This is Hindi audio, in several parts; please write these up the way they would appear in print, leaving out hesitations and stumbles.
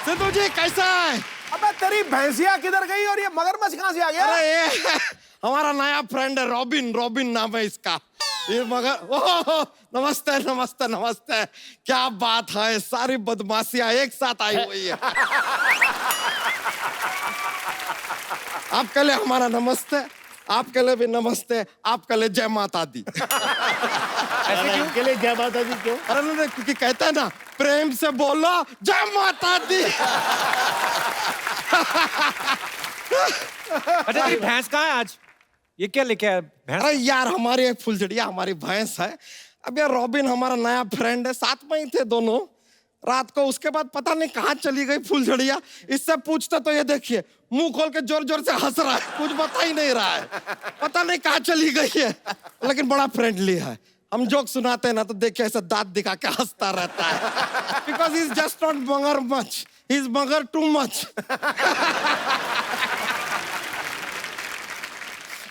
सिद्धू जी कैसा है? अबे तेरी भैंसिया किधर गई और ये मगरमच्छ कहाँ से आ गया? अरे ये हमारा नया फ्रेंड है रॉबिन, रॉबिन नाम है इसका। ये मगर ओह नमस्ते नमस्ते नमस्ते, क्या बात है, सारी बदमाशियां एक साथ आई हुई है। आपके लिए हमारा नमस्ते, आपके लिए भी नमस्ते, आपके लिए जय माता दी। ऐसे क्यों? के लिए जय माता दी क्यों? अरे नहीं, क्योंकि कहते हैं ना प्रेम से बोलो जय माता दी। अच्छा तेरी भैंस कहाँ है आज? ये क्या लेके आया भैंस? अरे यार हमारी एक फुलझड़िया हमारी भैंस है। अब यार रॉबिन हमारा नया फ्रेंड है, साथ में ही थे दोनों रात को। उसके बाद पता नहीं कहाँ चली गई फुलझड़िया। इससे पूछते तो ये देखिए मुंह खोल के जोर जोर से हंस रहा है, कुछ बता ही नहीं रहा है, पता नहीं कहाँ चली गई है। लेकिन बड़ा फ्रेंडली है, हम जोक सुनाते हैं ना तो देखिए ऐसा दांत दिखा के हंसता रहता है। बिकॉज इज जस्ट नॉट मगर मच, इज मगर टू मच।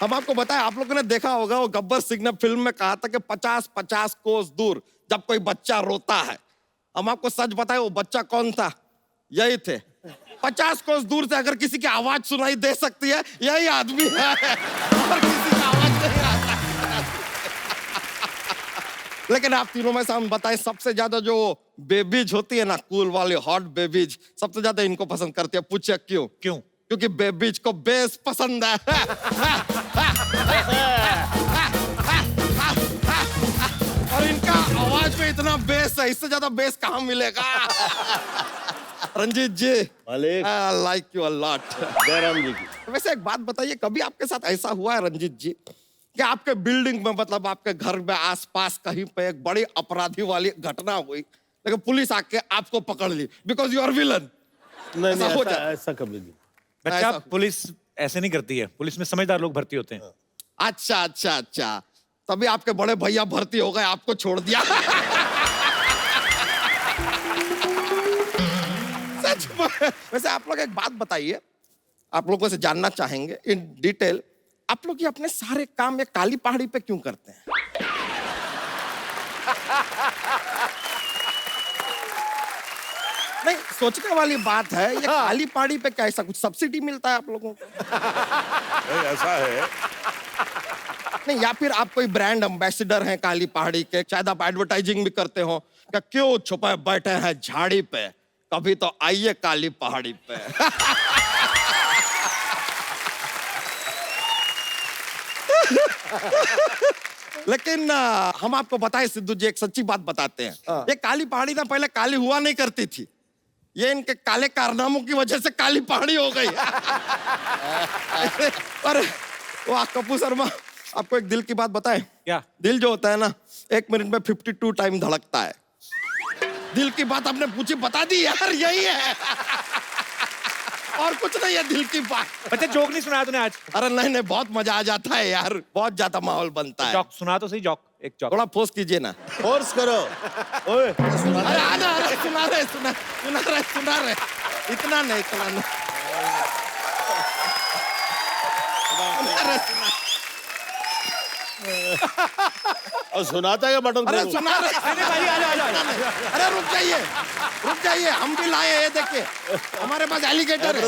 हम आपको बताएं, आप लोगों ने देखा होगा वो गब्बर सिंह ने फिल्म में कहा था कि 50-50 कोस दूर जब कोई बच्चा रोता है। हम आपको सच बताएं वो बच्चा कौन था? यही थे। 50 कोस दूर से अगर किसी की आवाज सुनाई दे सकती है यही आदमी है, और किसी की आवाज नहीं आता। लेकिन आप तीनों में से हम बताएं सबसे ज्यादा जो बेबीज होती है ना, कूल वाली हॉट बेबीज, सबसे ज्यादा इनको पसंद करती है। पूछे क्यों? क्यों? क्योंकि बेबीज को बेस पसंद है। और इनका आवाज में इतना बेस है, इससे ज्यादा बेस कहाँ मिलेगा? रंजीत जी, मालिक, I like you a lot. Jairam ji की। वैसे एक बात बताइए, कभी आपके साथ ऐसा हुआ है रंजीत जी कि आपके बिल्डिंग में, मतलब आपके घर में आसपास कहीं पे एक बड़ी अपराधी वाली घटना हुई लेकिन पुलिस आके आपको पकड़ ली बिकॉज यू आर विलन? नहीं ऐसा हो जाता है? ऐसा कभी नहीं। बच्चा ऐसा- पुलिस ऐसे नहीं करती है, पुलिस में समझदार लोग भर्ती होते हैं। अच्छा अच्छा अच्छा, तभी आपके बड़े भैया भर्ती हो गए, आपको छोड़ दिया। सच में। वैसे आप लोग एक बात बताइए, आप लोगों से जानना चाहेंगे इन डिटेल, आप लोग ये अपने सारे काम ये काली पहाड़ी पे क्यों करते हैं? नहीं, सोचने वाली बात है, ये काली पहाड़ी पे क्या ऐसा कुछ सब्सिडी मिलता है आप लोगों को? ऐसा है। नहीं, या फिर आप कोई ब्रांड एम्बेसडर हैं काली पहाड़ी के, शायद आप एडवर्टाइजिंग भी करते हो क्या? क्यों छुपे बैठे हैं झाड़ी पे, कभी तो आइए काली पहाड़ी पे। लेकिन हम आपको बताएं सिद्धू जी, एक सच्ची बात बताते हैं। ये काली पहाड़ी ना पहले काली हुआ नहीं करती थी, ये इनके काले कारनामों की वजह से काली पहाड़ी हो गई। अरे वाह कपूर शर्मा, आपको एक दिल की बात बताएं? क्या? दिल जो होता है ना 1 मिनट में 52 टाइम धड़कता है। दिल की बात आपने पूछी, बता दी यार, यही है। और कुछ नहीं है दिल की बात। बच्चा जोक नहीं सुनाया तूने आज? अरे नहीं नहीं, बहुत मजा आ जाता है यार, बहुत ज्यादा माहौल बनता है। जोक सुना तो सही, जोक एक जोक। थोड़ा फोर्स कीजिए ना। फोर्स करो। ओए, अरे आना, अरे सुना रहे, इतना नहीं, इतना नहीं। अरे सुना, और सुनाता है बटन? अरे सुना रहे। अरे रुक जाइए, हम भी लाए, ये देखिए हमारे पास एलिगेटर है,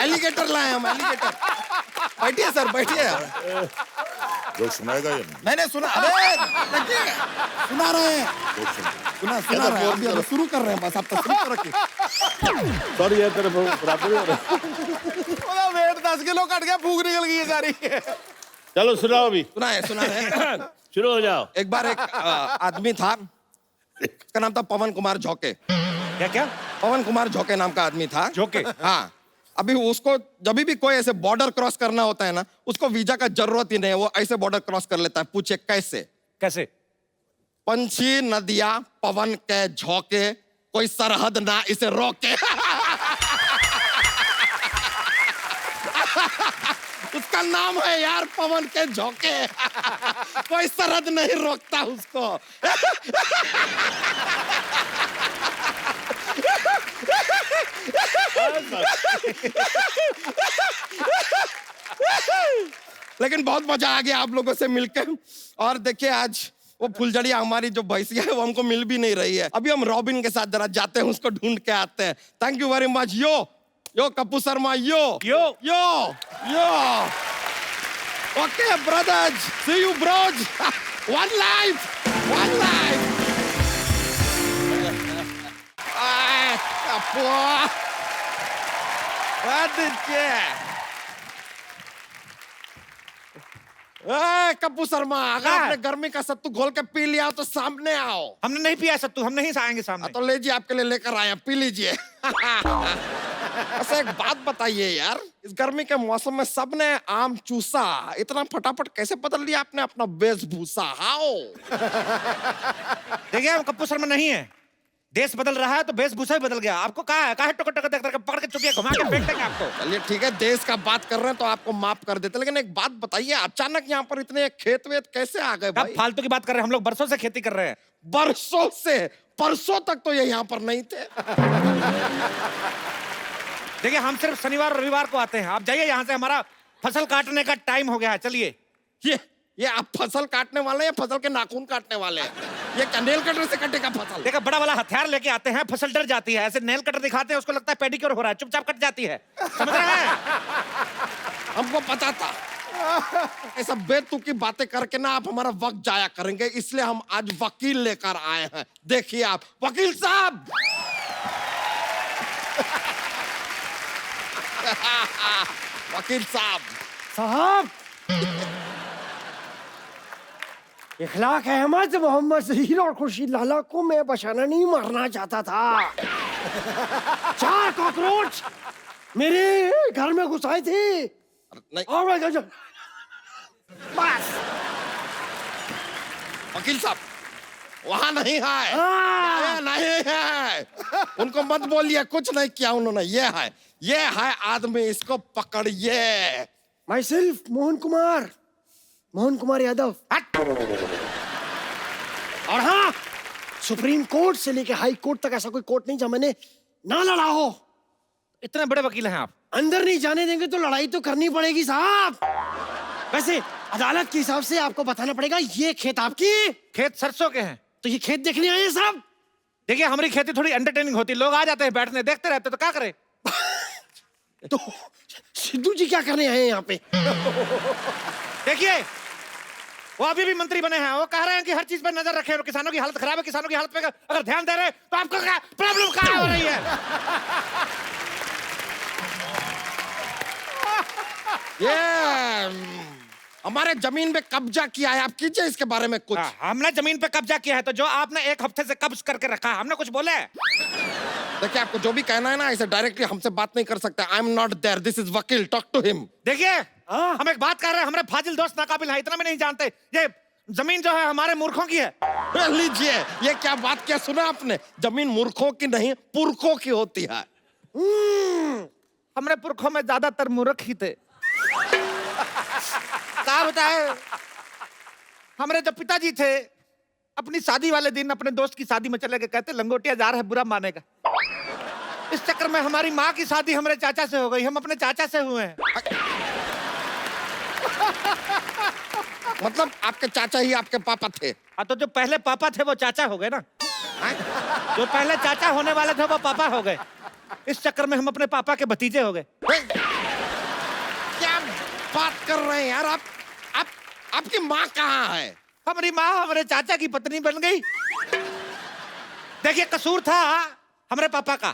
एलिगेटर लाए हम, एलिगेटर। बैठिए सर, बैठिए। जो सुनाएगा ये मैंने सुना, अरे देखिए सुना रहे हैं, सुना रहे हैं, अभी शुरू कर रहे हैं, बस आप तस्वीर रखिए। सॉरी यार, तेरे बराबर हो रहा। वेट 10 किलो कट गया, भूख निकल गई है सारी। चलो सुनाओ अभी। सुना है। शुरू हो जाओ। एक बार एक आदमी था, उसका नाम था पवन कुमार झोंके। क्या क्या? पवन कुमार झोंके नाम का आदमी था। झोंके? हाँ। अभी उसको जब भी कोई ऐसे बॉर्डर क्रॉस करना होता है ना, उसको वीजा का जरूरत ही नहीं है, वो ऐसे बॉर्डर क्रॉस कर लेता है। पूछे कैसे? कैसे? पंछी नदियां पवन के झोंके, कोई सरहद ना इसे रोके। उसका नाम है यार पवन के झोंके। कोई सरहद नहीं रोकता उसको। लेकिन बहुत मजा आ गया आप लोगों से मिलकर। और देखिए आज वो फुलझड़िया हमारी जो भैंसिया है वो हमको मिल भी नहीं रही है। अभी हम रॉबिन के साथ जरा जाते हैं, उसको ढूंढ के आते हैं। Thank you very much. Yo Kappu Sharma, yo yo. Yo yo. Okay brothers, see you bros. One life, one life. Kappu Sharma, अगर आपने गर्मी का सत्तू घोल के पी लिया तो सामने आओ। हमने नहीं पिया सत्तू, हम नहीं आएंगे सामने। तो लीजिए, आपके लिए लेकर आया, पी लीजिए। अच्छा एक बात बताइए यार, इस गर्मी के मौसम में सबने आम चूसा, इतना फटाफट कैसे बदल लिया आपने अपना वेशभूषा? हाओ? देखिए हम कप्पू शर्मा नहीं है, देश बदल रहा है तो वेशभूषा भी बदल गया। आपको कहा है टोकर टोकर देख पकड़ के चुपिया घुमा के फेंक देंगे आपको। चलिए ठीक है, देश का बात कर रहे हैं तो आपको माफ कर देते, लेकिन एक बात बताइए, अचानक यहाँ पर इतने खेत वेत कैसे आ गए अब भाई? फालतू की बात कर रहे हैं, हम लोग बरसों से खेती कर रहे हैं। बरसों से? परसों तक तो ये यहाँ पर नहीं थे। देखिए हम सिर्फ शनिवार और रविवार को आते हैं। आप जाइए यहाँ से, हमारा फसल काटने का टाइम हो गया है, चलिए। ये आप फसल काटने वाले हैं या फसल के नाखून काटने वाले हैं? ये क्या नेल कटर से कटेगा फसल? देखा, बड़ा वाला हथियार लेके आते हैं, फसल डर जाती है। ऐसे नेल कटर दिखाते हैं, उसको लगता है पेडिक्योर हो रहा है, चुपचाप कट जाती है। समझ रहे हैं? हमको पता था ऐसा बेतुकी बातें करके ना आप हमारा वक्त जाया करेंगे, इसलिए हम आज वकील लेकर आए हैं। देखिए आप, वकील साहब। वकील साहब। साहब, इखलाक अहमद, मोहम्मद जहीर और खुर्शीद लाला को मैं बचाना नहीं, मारना चाहता था। 4 कॉकरोच मेरे घर में घुस आए थे नहीं, और बस। वकील साहब वहां नहीं है, नहीं है। उनको मत बोलिए, कुछ नहीं किया उन्होंने। ये है आदमी, इसको पकड़िए। My self Mohan Kumar Yadav. और हाँ, सुप्रीम कोर्ट से लेके हाई कोर्ट तक ऐसा कोई कोर्ट नहीं जहाँ मैंने ना लड़ा हो। इतने बड़े वकील हैं आप। अंदर नहीं जाने देंगे तो लड़ाई तो करनी पड़ेगी साहब। वैसे अदालत के हिसाब से आपको बताना पड़ेगा, ये खेत आपकी? खेत सरसों के हैं। तो ये खेत देखने आए हैं साहब? देखिए हमारी खेती थोड़ी एंटरटेनिंग होती है, लोग आ जाते हैं बैठने, देखते रहते, तो क्या करें? तो सिद्धू जी क्या करने आए हैं यहाँ पे? देखिए वो अभी भी मंत्री बने हैं, वो कह रहे हैं कि हर चीज पर नजर रखें, किसानों की हालत खराब है, किसानों की हालत पे अगर ध्यान दे रहे हैं तो आपको क्या प्रॉब्लम कहाँ हो रही है? ये हमारे जमीन पे कब्जा किया है, आप कीजिए इसके बारे में कुछ। हमने जमीन पे कब्जा किया है, तो जो आपने 1 हफ्ते से कब्ज करके रखा है, हमने कुछ बोले? देखिए आपको जो भी कहना है ना, ऐसे डायरेक्टली हमसे बात नहीं कर सकते। I am not there, this is vakil, talk to him. देखिए हम एक बात कर रहे हैं, हमारे फाजिल दोस्त नाकाबिल है, इतना भी नहीं जानते। ये जमीन जो है हमारे मूर्खों की है। लीजिए, ये क्या बात क्या सुना आपने? जमीन मूर्खों की नहीं, पुरखों की होती है। हमारे पुरखों में ज्यादातर मूर्ख ही थे। क्या बताए, हमारे जो पिताजी थे अपनी शादी वाले दिन अपने दोस्त की शादी में चले गए, कहते लंगोटिया जा रहा है बुरा मानेगा। इस चक्कर में हमारी माँ की शादी हमारे चाचा से हो गई, हम अपने चाचा से हुए हैं। मतलब आपके चाचा ही आपके पापा थे? हाँ, तो जो पहले पापा थे वो चाचा हो गए ना। जो पहले चाचा होने वाले थे वो पापा हो गए। इस चक्कर में हम अपने पापा के भतीजे हो गए। क्या बात कर रहे हैं यार आप? आपकी माँ कहाँ है? हमारी माँ हमारे चाचा की पत्नी बन गई। देखिए कसूर था हमारे पापा का,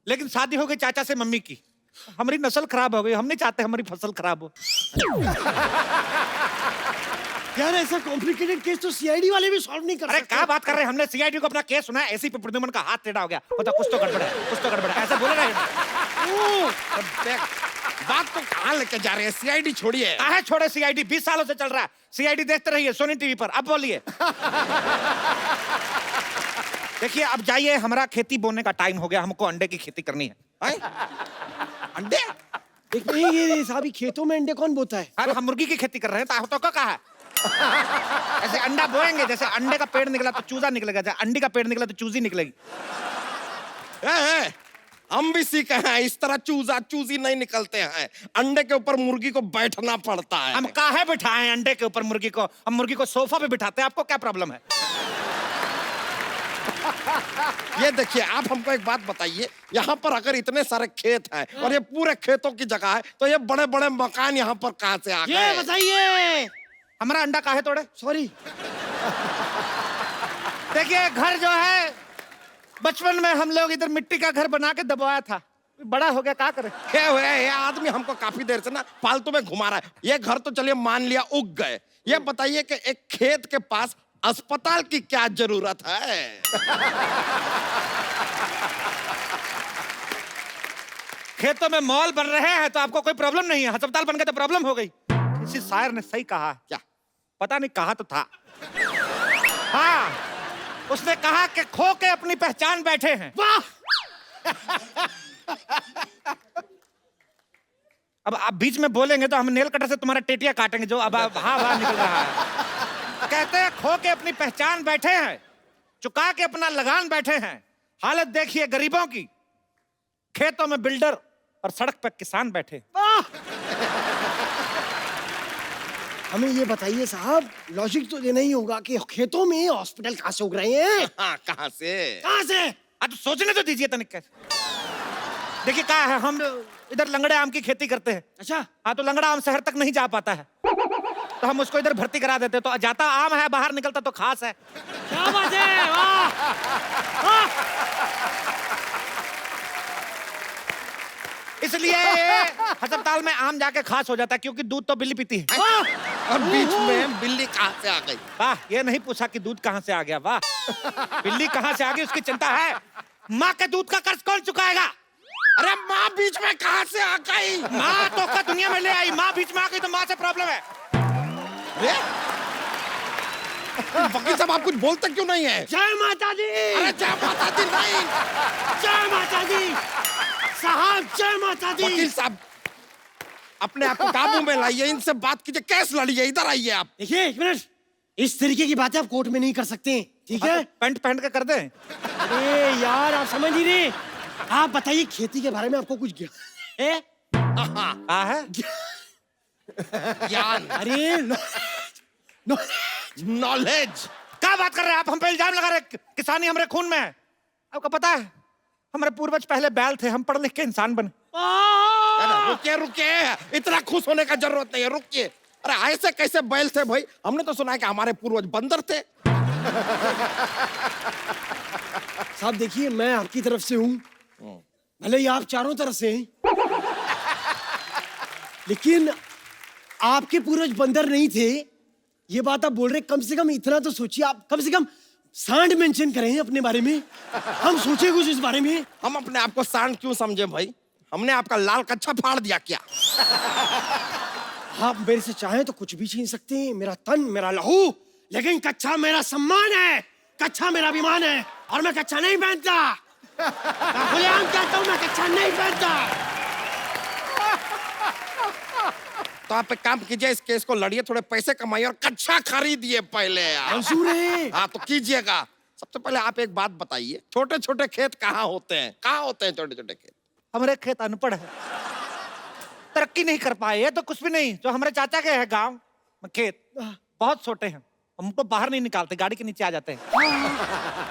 लेकिन शादी हो गई चाचा से मम्मी की। हमारी नस्ल खराब हो गई, हम नहीं चाहते हमारी फसल खराब हो। यार ऐसा कॉम्प्लिकेटेड केस तो सीआईडी वाले भी सॉल्व नहीं कर अरे सकते। क्या बात कर रहे हैं, हमने सीआईडी को अपना केस सुना है, एसीपी प्रद्युमन का हाथ टेढ़ा हो गया, मतलब कुछ तो गड़बड़ है, कुछ तो गड़बड़ है, ऐसा बोले रहे। बात तो कहाँ लेके जा रहे हैं? सीआईडी छोड़िए। काहे छोड़े सीआईडी, 20 सालों से चल रहा है सीआईडी, देखते रहिए सोनी टीवी पर। अब बोलिए। देखिए अब जाइए, हमारा खेती बोने का टाइम हो गया, हमको अंडे की खेती करनी है। अंडे? ये साहब खेतों में अंडे कौन बोता है? अरे हम मुर्गी की खेती कर रहे हैं, तो क्या कहा है? ऐसे अंडा बोएंगे, जैसे अंडे का पेड़ निकला तो चूजा निकलेगा, जैसे अंडी का पेड़ निकला तो चूजी निकलेगी। हम भी सीखे हैं, इस तरह चूजा चूजी नहीं निकलते हैं। अंडे के ऊपर मुर्गी को बैठना पड़ता है। हम काहे बिठाएं अंडे के ऊपर मुर्गी को? हम मुर्गी को सोफा पे बिठाते हैं, आपको क्या प्रॉब्लम है? ये देखिए, आप हमको एक बात बताइए, यहाँ पर अगर इतने सारे खेत हैं और ये पूरे खेतों की जगह है, तो ये बड़े बड़े मकान यहाँ पर कहाँ से आ ये गए? बताइए। हमारा अंडा काहे तोड़े? सॉरी। देखिए, घर जो है बचपन में हम लोग इधर मिट्टी का घर बना के दबाया था, बड़ा हो गया, क्या करे? ये आदमी हमको काफी देर से ना फालतू में घुमा रहा है। ये घर तो चलिए मान लिया उग गए, ये बताइए कि एक खेत के पास अस्पताल की क्या जरूरत है? खेतों में मॉल बन रहे हैं तो आपको कोई प्रॉब्लम नहीं है, अस्पताल बन गए तो प्रॉब्लम हो गई। किसी शायर ने सही कहा। क्या? पता नहीं, कहा तो था। हाँ, उसने कहा कि खो के अपनी पहचान बैठे हैं। वाह। अब आप बीच में बोलेंगे तो हम नेल कटर से तुम्हारा टेटिया काटेंगे, जो अब हाँ निकल रहा है। कहते हैं खो के अपनी पहचान बैठे हैं, चुका के अपना लगान बैठे हैं। हालत देखिए गरीबों की, खेतों में बिल्डर और सड़क पर किसान बैठे। हमें ये बताइए साहब, लॉजिक तो देना ही होगा कि खेतों में हॉस्पिटल कहाँ से उग रहे हैं? हाँ, कहाँ से? कहाँ से? अब सोचने तो दीजिए तनिक। देखिए क्या है, हम इधर लंगड़े आम की खेती करते हैं। अच्छा। हाँ, तो लंगड़ा आम शहर तक नहीं जा पाता है, तो हम उसको इधर भर्ती करा देते, तो जाता आम है, बाहर निकलता तो खास है। क्या बात है, वाह। इसलिए अस्पताल में आम जाके खास हो जाता है, क्योंकि दूध तो बिल्ली पीती है। और बीच में बिल्ली कहाँ से आ गई? वाह, ये नहीं पूछा कि दूध कहाँ से आ गया। वाह, बिल्ली कहाँ से आ गई उसकी चिंता है। माँ के दूध का कर्ज कौन चुकाएगा? अरे माँ बीच में कहाँ से आ गई? माँ तो का दुनिया में ले आई, माँ बीच में आ गई तो माँ से प्रॉब्लम है। अरे वकील साहब, आप कुछ बोलते क्यों नहीं है? जय माता दी। अरे जय माता दी नहीं। जय माता दी साहब, जय माता दी। वकील साहब, अपने आप को काबू में लाइए, इनसे बात कीजिए, केस लड़िए। इधर आइए आप। देखिए एक मिनट, इस तरीके की बातें आप कोर्ट में नहीं कर सकते, ठीक है? पैंट पहन के कर दे। अरे यार, आप समझ नहीं रहे। आप बताइए, खेती के बारे में आपको कुछ ज्ञान है? हाँ है। ज्ञान? अरे नॉलेज? क्या बात कर रहे हैं आप? हम पे इल्जाम लगा रहे, किसानी हमारे खून में है। आपको पता है, हमारे पूर्वज पहले बैल थे, हम पढ़ लिख के इंसान बने। रुकिए रुकिए, इतना खुश होने का जरूरत नहीं है, रुकिए। अरे ऐसे कैसे बैल थे भाई? हमने तो सुना है कि हमारे पूर्वज बंदर थे। साहब देखिए, मैं आपकी तरफ से हूँ, भले ही आप चारों तरफ से हैं, लेकिन आपके पूर्वज बंदर नहीं थे, ये बात आप बोल रहे। कम से कम इतना तो सोचिए, आप कम से कम सांड मेंशन करें अपने बारे में, हम सोचे कुछ इस बारे में। हम अपने आप को सांड क्यों समझे भाई? हमने आपका लाल कच्छा फाड़ दिया क्या? आप मेरे से चाहें तो कुछ भी छीन सकते हैं, मेरा तन, मेरा लहू, लेकिन कच्छा मेरा सम्मान है, कच्छा मेरा अभिमान है, और मैं कच्छा नहीं पहनता। मैं खुलेआम कहता हूं, मैं कच्छा नहीं पहनता। तो आप एक काम कीजिए, इस केस को लड़िए, थोड़े पैसे कमाइए और कच्छा खरीदिए पहले आप। मंजूर है। हाँ तो कीजिएगा। सबसे पहले आप एक बात बताइए, छोटे छोटे खेत कहाँ होते हैं? कहाँ होते हैं छोटे छोटे खेत? हमारे खेत अनपढ़ है, तरक्की नहीं कर पाए। ये तो कुछ भी नहीं, जो हमारे चाचा के है गांव में खेत बहुत छोटे हैं, हमको बाहर नहीं निकालते, गाड़ी के नीचे आ जाते हैं।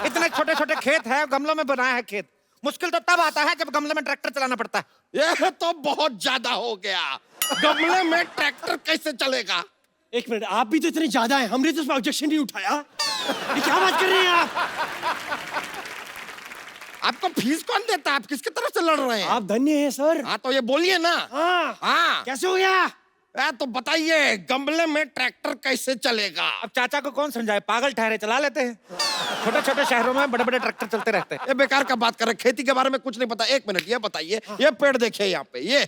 इतने छोटे छोटे खेत है, गमलों में बनाया है खेत। मुश्किल तो तब आता है जब गमले में ट्रैक्टर चलाना पड़ता है। ये तो बहुत ज्यादा हो गया, गमले में ट्रैक्टर कैसे चलेगा? एक मिनट, आप भी तो इतने ज्यादा हैं, हमने तो इस पर ऑब्जेक्शन नहीं उठाया। ये क्या बात कर रहे हैं आप? आपको फीस कौन देता है? आप किसकी तरफ से लड़ रहे हैं? आप धन्य हैं सर। हाँ तो ये बोलिए ना। हाँ हाँ कैसे हो गया? तो बताइए, गमले में ट्रैक्टर कैसे चलेगा? अब चाचा को कौन समझाए, पागल ठहरे, चला लेते हैं। छोटे छोटे शहरों में बड़े बड़े ट्रैक्टर चलते रहते हैं। ये बेकार का बात कर रहे, खेती के बारे में कुछ नहीं पता। एक मिनट, ये बताइए, ये पेड़ देखिए यहाँ पे, ये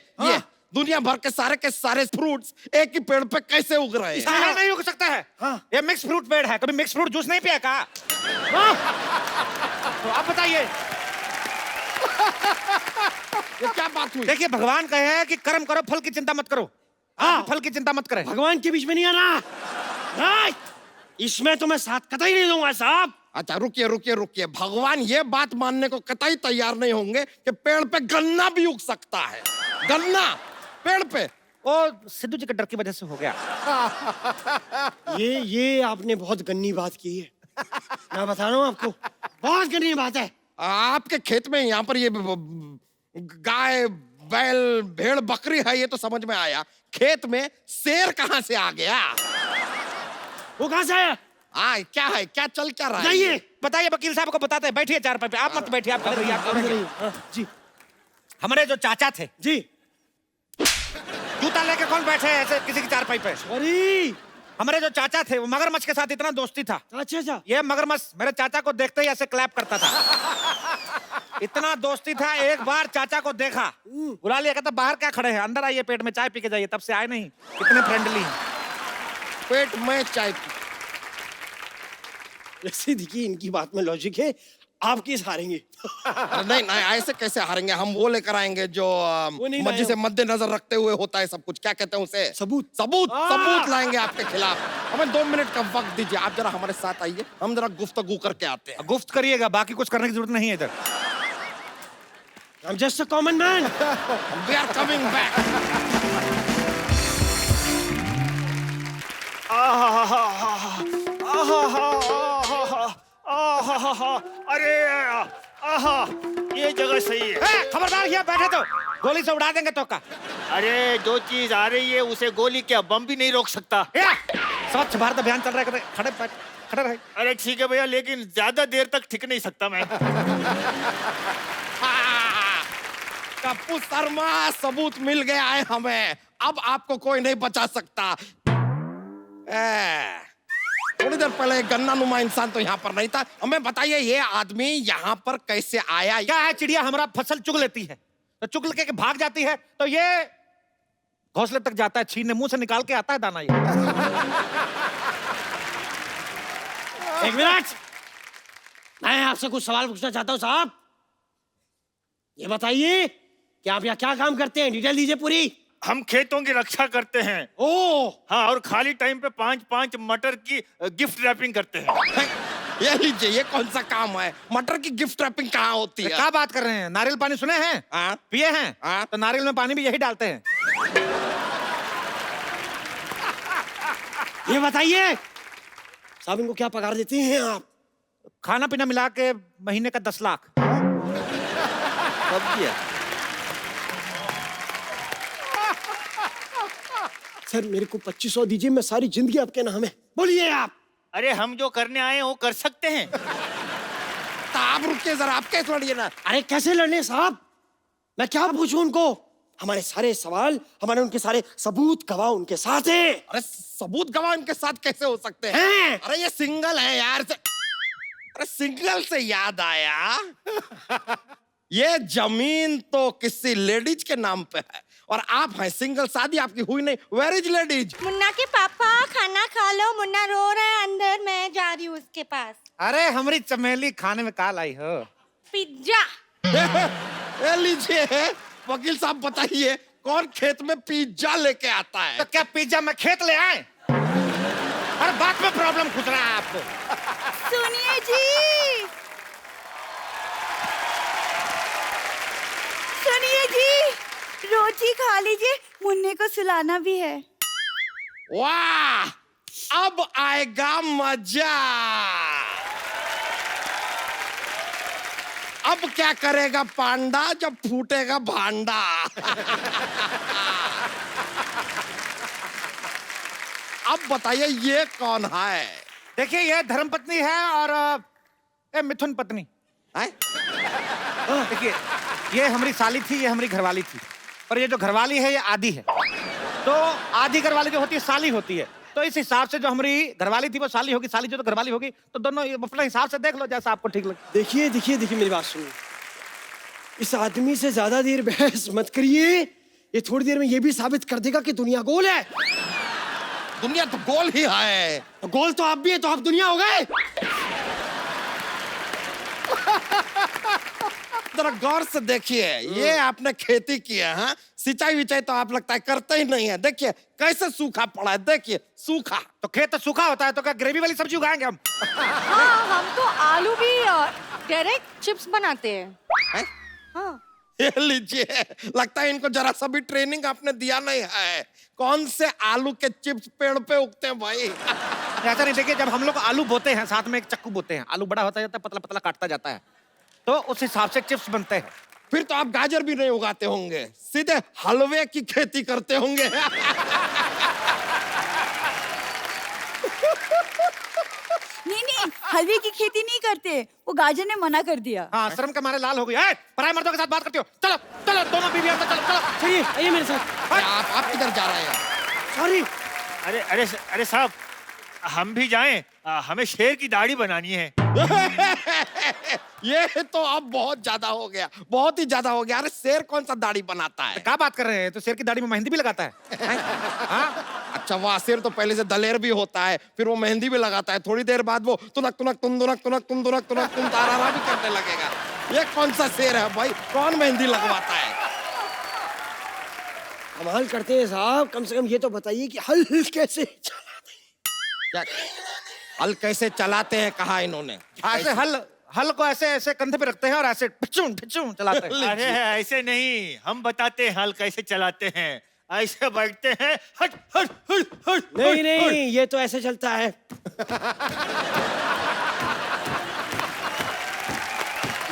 दुनिया भर के सारे फ्रूट्स एक ही पेड़ पे कैसे उग रहे हैं? यहाँ नहीं उग सकता है। हाँ। ये मिक्स फ्रूट पेड़ है, कभी मिक्स फ्रूट जूस नहीं पिया का? तो आप बताइए, ये क्या बात हुई? देखिए भगवान कहे हैं कि कर्म करो, फल की चिंता मत करो। हाँ, फल की चिंता मत करें। भगवान के बीच में नहीं आना। राइट, इसमें तो मैं साथ कतई नहीं दूंगा साहब। अच्छा रुकिए रुकिए रुकिए, भगवान ये बात मानने को कतई तैयार नहीं होंगे कि पेड़ पे गन्ना भी उग सकता है। गन्ना पेड़ पे? वो सिद्धू जी के डर की वजह से हो गया। ये आपने बहुत गन्नी बात की है। मैं बता रहा हूँ आपको, बहुत गन्नी बात है। आपके खेत में यहाँ पर ये गाय बैल भेड़ बकरी है, ये तो समझ में आया। खेत में शेर कहाँ से आ गया? वो कहाँ से आया? क्या है, क्या चल क्या रहा है? जाइए बताइए, वकील साहब को बताते हैं। बैठिए चारपाई पे, आप मत बैठिए, आप खड़े रहिए, आप खड़े रहिए। जी हमारे जो चाचा थे, जी। जूता लेके कौन बैठे है ऐसे किसी की चारपाई पे? सॉरी। हमारे जो चाचा थे, वो मगरमच्छ के साथ इतना दोस्ती था। अच्छा। ये मगरमच्छ मेरे चाचा को देखते ही ऐसे क्लैप करता था। इतना दोस्ती था, एक बार चाचा को देखा, बुला लिया, कहता बाहर क्या खड़े हैं, अंदर आइए, पेट में चाय पी के जाइए। तब से आए नहीं। कितने फ्रेंडली हैं। पेट में चाय पी। वैसे देखिए, इनकी बात में लॉजिक है, आप केस हारेंगे। नहीं नहीं, ऐसे कैसे हारेंगे हम? वो लेकर आएंगे जो नहीं मर्जी लाए से हम। मद्देनजर रखते हुए होता है सब कुछ। क्या कहते हैं उसे? सबूत। सबूत लाएंगे आपके खिलाफ। हमें 2 मिनट का वक्त दीजिए, आप जरा हमारे साथ आइए, हम जरा गुफ्तगू करके आते हैं। गुफ्त करिएगा, बाकी कुछ करने की जरूरत नहीं है इधर। I'm just a common man. We are coming back. अरे ये जगह सही है। खबरदार, यहाँ बैठे तो गोली से उड़ा देंगे तो का। अरे जो चीज आ रही है उसे गोली क्या बम भी नहीं रोक सकता। स्वच्छ भारत अभियान चल रहा है, खड़े रहे। अरे ठीक है भैया, लेकिन ज्यादा देर तक टिक नहीं सकता मैं। कप्पू शर्मा, सबूत मिल गया है हमें, अब आपको कोई नहीं बचा सकता। थोड़ी देर पहले एक गन्ना नुमा इंसान तो यहाँ पर नहीं था। हमें बताइए, ये आदमी यहाँ पर कैसे आया? क्या है, चिड़िया हमारा फसल चुग लेती है तो चुग के भाग जाती है, तो ये घोंसले तक जाता है, छीनने मुंह से निकाल के आता है दाना। ये एक मिनट, मैं आपसे कुछ सवाल पूछना चाहता हूँ साहब। ये बताइए कि आप यहाँ क्या काम करते हैं? डिटेल दीजिए पूरी। हम खेतों की रक्षा करते हैं। ओह, हाँ, और खाली टाइम पे 5-5 मटर की गिफ्ट रैपिंग करते हैं। ये लीजिए, ये कौन सा काम है? मटर की गिफ्ट रैपिंग कहाँ होती है? क्या बात कर रहे हैं? नारियल पानी सुने हैं? हाँ? पिए हैं? हाँ? तो नारियल में पानी भी यही डालते हैं। ये बताइए साहब, इनको क्या पगार देते हैं आप? खाना पीना मिला के महीने का 10 लाख। कब किया? सर मेरे को 2500 दीजिए, मैं सारी जिंदगी आपके नाम है। बोलिए आप। अरे हम जो करने आए हैं वो कर सकते हैं। तो आप रुकिए जरा, आप कैसे लड़िए ना। अरे कैसे लड़ने साहब, मैं क्या पूछूं उनको? हमारे सारे सवाल, हमारे उनके सारे सबूत गवाह उनके साथ है। अरे सबूत गवाह इनके साथ कैसे हो सकते हैं? हैं? अरे ये सिंगल है यार। अरे सिंगल से याद आया, ये जमीन तो किसी लेडीज के नाम पे है और आप हैं सिंगल, शादी आपकी हुई नहीं। Where is ladies? मुन्ना के पापा खाना खा लो, मुन्ना रो रहा है अंदर, मैं जा रही हूँ उसके पास। अरे हमारी चमेली खाने में काल आई हो। पिज्जा। ये लीजिए वकील साहब, बताइए कौन खेत में पिज्जा लेके आता है? तो क्या पिज्जा में खेत ले आए? हर बात में प्रॉब्लम खुद रहा है आपको। सुनिए जी, सुनिए जी, रोटी खा लीजिए, मुन्ने को सुलाना भी है। वाह, अब आएगा मजा। अब क्या करेगा पांडा जब फूटेगा भांडा। अब बताइए ये कौन है? देखिए, ये धर्मपत्नी है और ये मिथुन पत्नी है? देखिए, ये हमारी साली थी, ये हमारी घरवाली थी, और ये जो घरवाली है ये आधी है। तो आधी घरवाली जो होती है साली होती है, तो इस हिसाब से जो हमारी घरवाली थी वो साली होगी, साली जो तो घरवाली होगी, तो दोनों अपने हिसाब से देख लो जैसा आपको ठीक लगे। देखिए देखिए देखिए, मेरी बात सुनिए, इस आदमी से ज्यादा देर बहस मत करिए। ये थोड़ी देर में ये भी साबित कर देगा कि दुनिया गोल है। दुनिया तो गोल ही है। तो गोल तो आप भी है, तो आप दुनिया हो गए। जरा गौर से देखिए, ये आपने खेती की है, हाँ? सिंचाई विचाई तो आप लगता है करते ही नहीं है। देखिए कैसे सूखा पड़ा है, देखिए सूखा। तो खेत तो सूखा होता है, तो क्या ग्रेवी वाली सब्जी उगाएंगे हम? हाँ हम तो आलू भी डायरेक्ट चिप्स बनाते हैं। हैं? हाँ ये लीजिए, लगता है इनको जरा सा भी ट्रेनिंग आपने दिया नहीं है। कौन से आलू के चिप्स पेड़ पे उगते हैं भाई? ऐसा नहीं, देखिए जब हम लोग आलू बोते हैं साथ में एक चक्कू बोते हैं, आलू बड़ा होता जाता है, पतला पतला काटता जाता है, तो उस हिसाब से चिप्स बनते हैं। फिर तो आप गाजर भी नहीं उगाते होंगे, सीधे हलवे की खेती करते होंगे। नहीं, हलवे की खेती नहीं करते, वो गाजर ने मना कर दिया। हाँ, शर्म के मारे लाल हो गई। ए, पराये मर्दों के साथ बात करती हो? चलो चलो दोनों बीवी अंदर चलो चलो। चलिए आइए मेरे साथ। आप किधर जा रहे हैं? सॉरी। अरे अरे अरे साहब, हम भी जाएं? हमें शेर की दाढ़ी बनानी है। ये तो अब बहुत ज्यादा हो गया, बहुत ही ज्यादा हो गया। अरे शेर कौन सा दाढ़ी बनाता है? क्या बात कर रहे हैं? तो शेर की दाढ़ी में मेहंदी भी लगाता है। हाँ? अच्छा वाह, शेर तो पहले से दलेर भी होता है, फिर वो मेहंदी भी लगाता है, थोड़ी देर बाद वो तुनक तुनक तुन दुनक तुनक तुन दुनक तुनक तुन तारारा भी करने लगेगा। ये कौन सा शेर है भाई? कौन मेहंदी लगवाता है? कमाल करते हैं साहब, कम से कम ये तो बताइए कि हल कैसे चलाते क्या हल कैसे चलाते हैं? कहा इन्होंने ऐसे हल को ऐसे ऐसे कंधे पे रखते हैं और ऐसे ठिचुम ठिचुम चलाते हैं। अरे ऐसे नहीं, हम बताते हैं हल कैसे चलाते हैं। ऐसे बैठते हैं, हट हट हट हट। नहीं नहीं, ये तो ऐसे चलता है।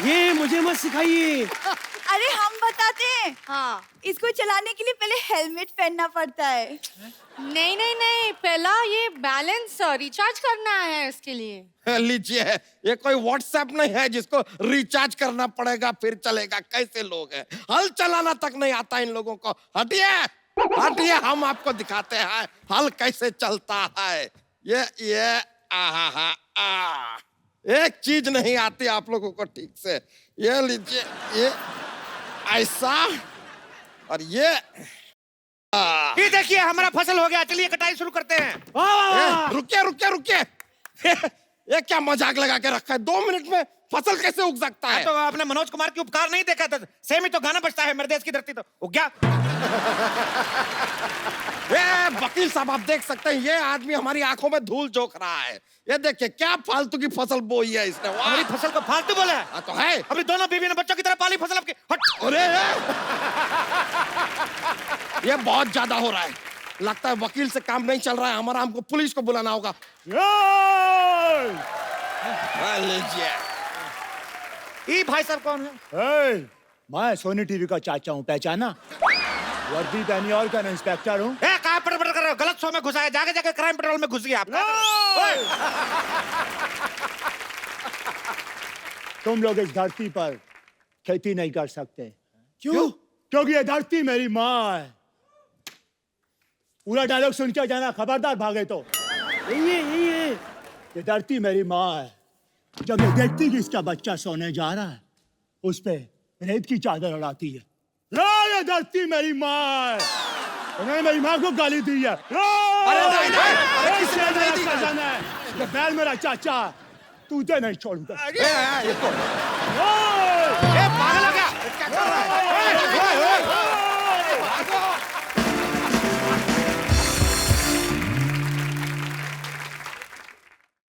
ये मुझे मत सिखाइए। अरे हम बताते हैं, हाँ। इसको चलाने के लिए पहले हेलमेट पहनना पड़ता है। नहीं नहीं नहीं, पहला ये बैलेंस रिचार्ज करना है इसके लिए। लीजिए, ये कोई व्हाट्सएप नहीं है जिसको रिचार्ज करना पड़ेगा फिर चलेगा। कैसे लोग हैं, हल चलाना तक नहीं आता इन लोगों को। हटिए हटिए, हम आपको दिखाते हैं हल कैसे चलता है। ये आहा आ एक चीज नहीं आती आप लोगों को ठीक से। ये लीजिए, ये ऐसा और ये देखिए हमारा फसल हो गया, चलिए कटाई शुरू करते हैं। रुकिए रुकिए रुकिए। ये क्या मजाक लगा के रखा है? 2 मिनट में फसल कैसे उग सकता है? तो आपने मनोज कुमार की उपकार नहीं देखा था? सेम ही तो गाना बजता है, मेरे देश की धरती तो उग गया। ये वकील साहब, आप देख सकते हैं, ये आदमी हमारी आंखों में धूल झोंक रहा है। ये देखिए क्या फालतू की फसल बोई है इसने। हमारी फसल को फालतू बोला है? हाँ, तो है। अभी दोनों बीवी ने बच्चों की तरह पाली फसल आपकी। हट। अरे ये बहुत ज्यादा हो रहा है, लगता है वकील से काम नहीं चल रहा है हमारा, हमको पुलिस को बुलाना होगा। लीजिए। ये भाई साहब कौन है? मैं सोनी टीवी का चाचा हूँ, पहचाना? वर्दी पहनी और क्या इंस्पेक्टर हूँ। कहाँ पर कर रहे हो? गलत शो में घुसा है, जाके जाके क्राइम पेट्रोल में घुस गया आप। तुम लोग इस धरती पर खेती नहीं कर सकते। क्यों? क्योंकि ये धरती मेरी माँ है। पूरा डायलॉग सुन के जाना, खबरदार भागे तो। ये धरती मेरी माँ है। जब ये देखती कि इसका बच्चा सोने जा रहा है, उस पे रेत की चादर उड़ाती है। ये धरती मेरी माँ है। उन्होंने मेरी माँ को गाली दी है। ये बैल मेरा चाचा, तुझे नहीं छोड़ूंगा।